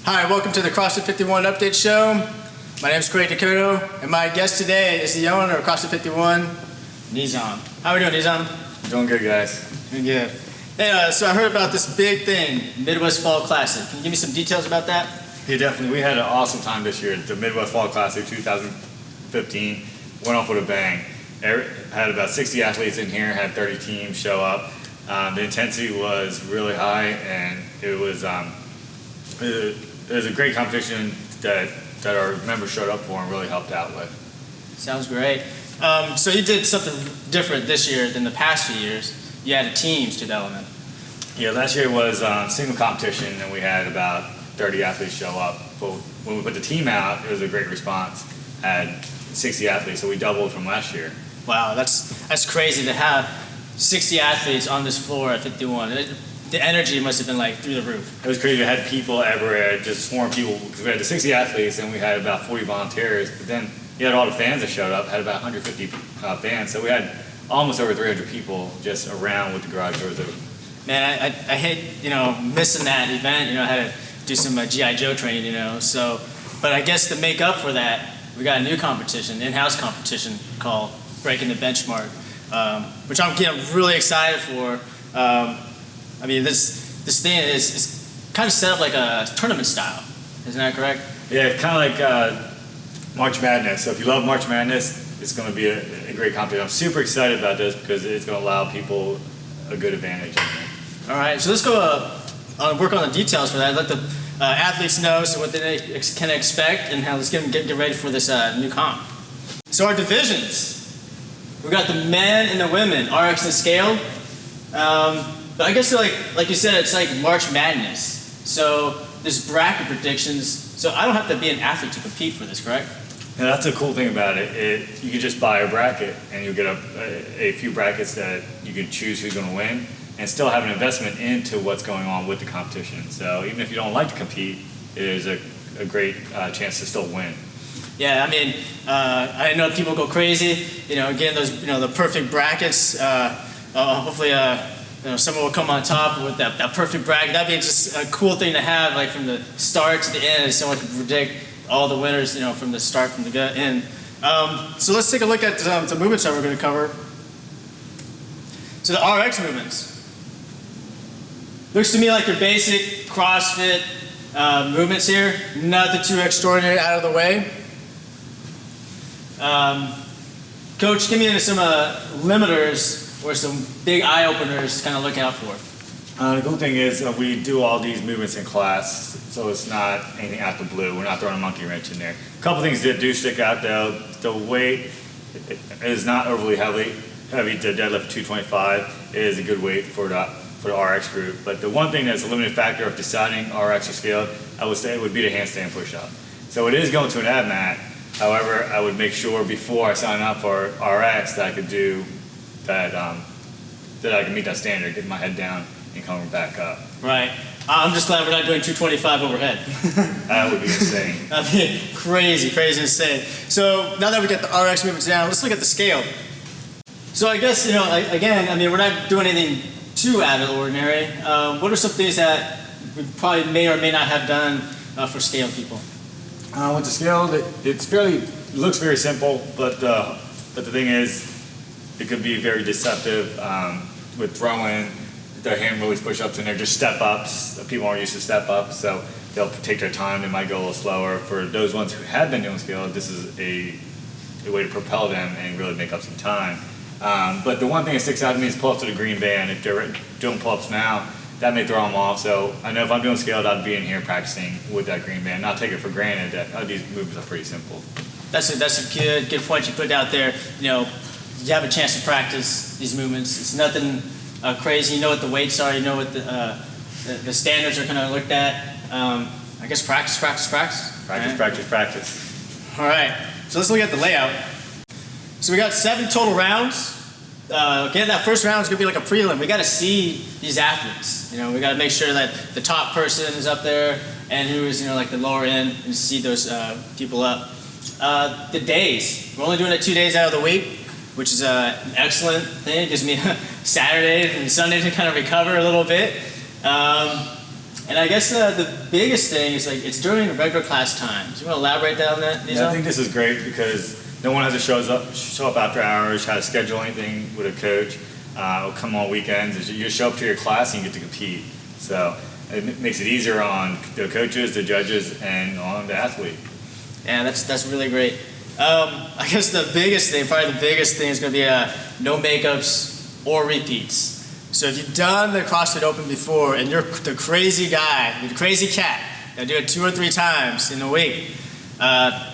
Hi, welcome to the CrossFit 51 Update Show. My name is Craig Dakota, and my guest today is the owner of CrossFit 51, Nizam. How are we doing, Nizam? Doing good, guys. Doing good. Hey, so I heard about this big thing, Midwest Fall Classic. Can you give me some details about that? Yeah, definitely. We had an awesome time this year. The Midwest Fall Classic 2015 went off with a bang. Had about 60 athletes in here, had 30 teams show up. The intensity was really high, and it was a great competition that our members showed up for and really helped out with. Sounds great. So you did something different this year than the past few years. You added teams to the element. Yeah, last year was single competition, and we had about 30 athletes show up. But when we put the team out, it was a great response. Had 60 athletes, so we doubled from last year. Wow, that's crazy to have 60 athletes on this floor at 51. The energy must have been like through the roof. It was crazy. We had people everywhere, just swarm people, because we had the 60 athletes and we had about 40 volunteers. But then you had all the fans that showed up, had about 150 fans. So we had almost over 300 people just around with the garage doors open. Man, I hate, missing that event. I had to do some G.I. Joe training, So, but I guess to make up for that, we got a new competition, in-house competition called Breaking the Benchmark, which I'm getting really excited for. This thing is kind of set up like a tournament style. Isn't that correct? Yeah, kind of like March Madness. So if you love March Madness, it's going to be a great competition. I'm super excited about this because it's going to allow people a good advantage. All right, so let's go work on the details for that. Let the athletes know what they can expect and how let's get ready for this new comp. So our divisions. We got the men and the women, RX and scaled. But I guess like you said, it's like March Madness. So there's bracket predictions. So I don't have to be an athlete to compete for this, correct? Yeah, that's the cool thing about it. You can just buy a bracket and you'll get a few brackets that you can choose who's going to win and still have an investment into what's going on with the competition. So even if you don't like to compete, it is a great chance to still win. Yeah, I know people go crazy, getting those, the perfect brackets. Hopefully, someone will come on top with that perfect bracket. That'd be just a cool thing to have, like from the start to the end. Someone can predict all the winners, from the start, from the end. So let's take a look at the movements that we're going to cover. So the RX movements. Looks to me like your basic CrossFit movements here. Nothing too extraordinary out of the way. Coach, give me some limiters or some big eye openers to kind of look out for. The cool thing is we do all these movements in class, so it's not anything out the blue. We're not throwing a monkey wrench in there. A couple things that do stick out though. The weight is not overly heavy. The deadlift 225 is a good weight for the RX group. But the one thing that's a limiting factor of deciding RX or scaled, I would say, would be the handstand push-up. So it is going to an ab mat. However, I would make sure before I sign up for RX that I could do that, that I can meet that standard, get my head down and coming back up. Right. I'm just glad we're not doing 225 overhead. That would be insane. That'd be crazy insane. So now that we got the RX movements down, let's look at the scale. So I guess, we're not doing anything too out of the ordinary. What are some things that we probably may or may not have done for scale people? With the scale, it looks very simple, but the thing is, it could be very deceptive with throwing the hand release push-ups, and they're just step-ups. People aren't used to step-ups, so they'll take their time. They might go a little slower. For those ones who have been doing scale, this is a way to propel them and really make up some time. But the one thing that sticks out to me is pull-ups to the green band. If they're doing pull-ups now, that may throw them off. So I know if I'm doing scaled, I'd be in here practicing with that green band. Not take it for granted that these movements are pretty simple. That's a good point you put out there. You have a chance to practice these movements. It's nothing crazy. You know what the weights are. You know what the standards are kind of looked at. I guess practice. Practice. All right. So let's look at the layout. So we got 7 total rounds. Again, that first round is going to be like a prelim. We got to see these athletes. We got to make sure that the top person is up there and who is, like the lower end, and see those people up. The days. We're only doing it 2 days out of the week, which is an excellent thing. It gives me Saturday and Sunday to kind of recover a little bit. And I guess the biggest thing is like it's during the regular class times. You want to elaborate on that, Nizam? Yeah, I think this is great because no one has to show up after hours, how to schedule anything with a coach, or come on weekends. You just show up to your class and you get to compete. So it makes it easier on the coaches, the judges, and on the athlete. Yeah, that's really great. I guess the biggest thing, probably the biggest thing, is going to be no makeups or repeats. So if you've done the CrossFit Open before and you're the crazy guy, the crazy cat, that do it 2 or 3 times in a week,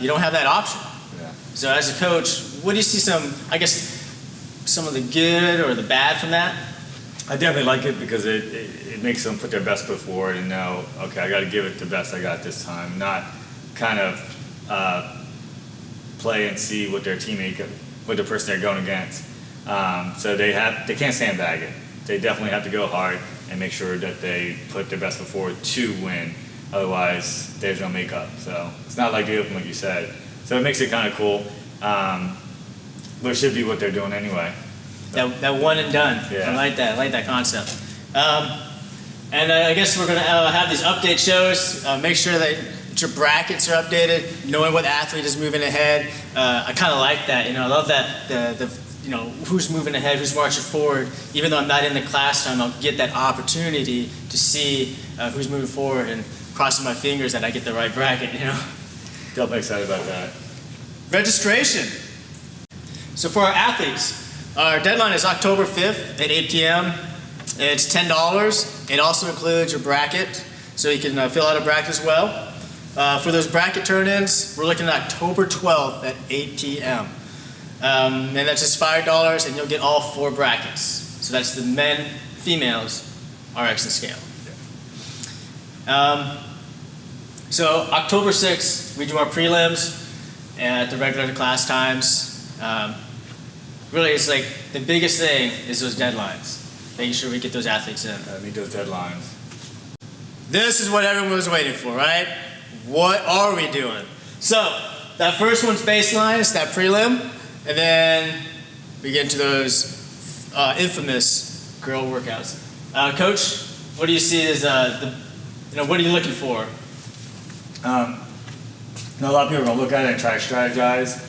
you don't have that option. Yeah. So as a coach, what do you see some of the good or the bad from that? I definitely like it because it makes them put their best foot forward and know, okay, I got to give it the best I got this time, not kind of play and see what their teammate, what the person they're going against. So they can't sandbag it. They definitely have to go hard and make sure that they put their best foot forward to win. Otherwise, there's no makeup. So it's not like the Open, like you said. So it makes it kind of cool. But it should be what they're doing anyway. That one and done. Yeah. I like that concept. And I guess we're going to have these update shows. Make sure that your brackets are updated, knowing what athlete is moving ahead. I kind of like that. I love that the who's moving ahead, who's marching forward. Even though I'm not in the class time, I'll get that opportunity to see who's moving forward and crossing my fingers that I get the right bracket. Definitely excited about that. Registration. So for our athletes, our deadline is October 5th at 8 p.m. It's $10. It also includes your bracket, so you can fill out a bracket as well. For those bracket turn-ins, we're looking at October 12th at 8 p.m. And that's just $5, and you'll get all 4 brackets. So that's the men, females, RX and scale. So October 6th, we do our prelims at the regular class times. Really, it's like the biggest thing is those deadlines, making sure we get those athletes in. Meet those deadlines. This is what everyone was waiting for, right? What are we doing? So that first one's baseline, it's that prelim, and then we get into those infamous girl workouts. Coach, what do you see as what are you looking for? A lot of people are going to look at it and try to strategize,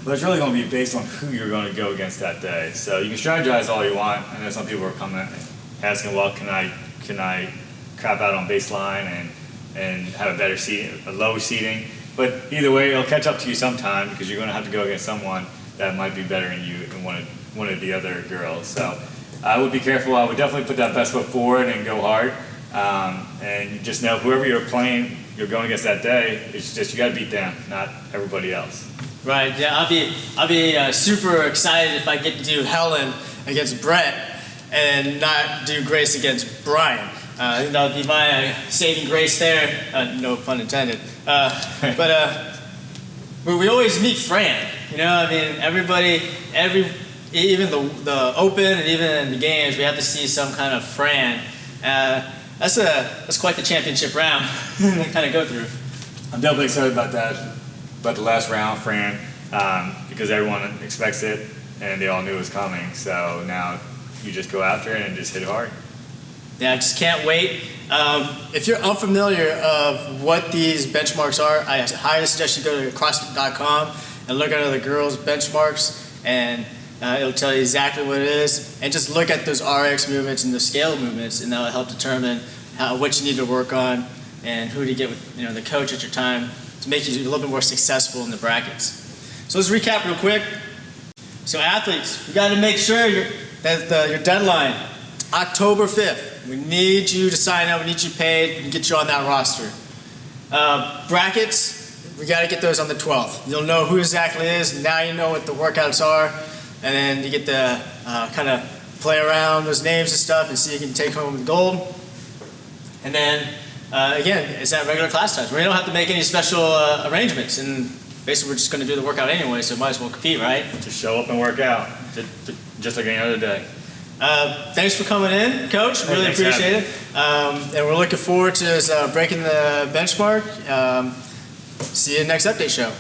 but it's really going to be based on who you're going to go against that day. So you can strategize all you want. I know some people are coming asking, well, can I crap out on baseline and have a better seating, a low seating? But either way, it'll catch up to you sometime because you're going to have to go against someone that might be better than you and one of the other girls. So I would be careful. I would definitely put that best foot forward and go hard. And just know whoever you're going against that day, it's just you got to beat them, not everybody else. Right. Yeah. I'll be super excited if I get to do Helen against Brett and not do Grace against Brian. That'll be my saving grace there. No pun intended. But we always meet Fran. Everybody, even the Open and even in the games, we have to see some kind of Fran. That's quite the championship round to kind of go through. I'm definitely excited about that, about the last round, Fran, because everyone expects it and they all knew it was coming. So now you just go after it and just hit hard. Yeah, I just can't wait. If you're unfamiliar of what these benchmarks are, I highly suggest you go to CrossFit.com and look at the girls' benchmarks, and it'll tell you exactly what it is. And just look at those RX movements and the scale movements, and that'll help determine what you need to work on and who to get with the coach at your time to make you a little bit more successful in the brackets. So let's recap real quick. So athletes, you got to make sure that your deadline, October 5th. We need you to sign up, we need you paid, and get you on that roster. Brackets, we got to get those on the 12th. You'll know who exactly it is, now you know what the workouts are, and then you get to kind of play around those names and stuff and see if you can take home the gold. And then, again, it's at regular class times. We don't have to make any special arrangements, and basically we're just going to do the workout anyway, so might as well compete, right? Just show up and work out, just like any other day. Thanks for coming in, Coach. Really appreciate it. And we're looking forward to breaking the benchmark. See you next update show.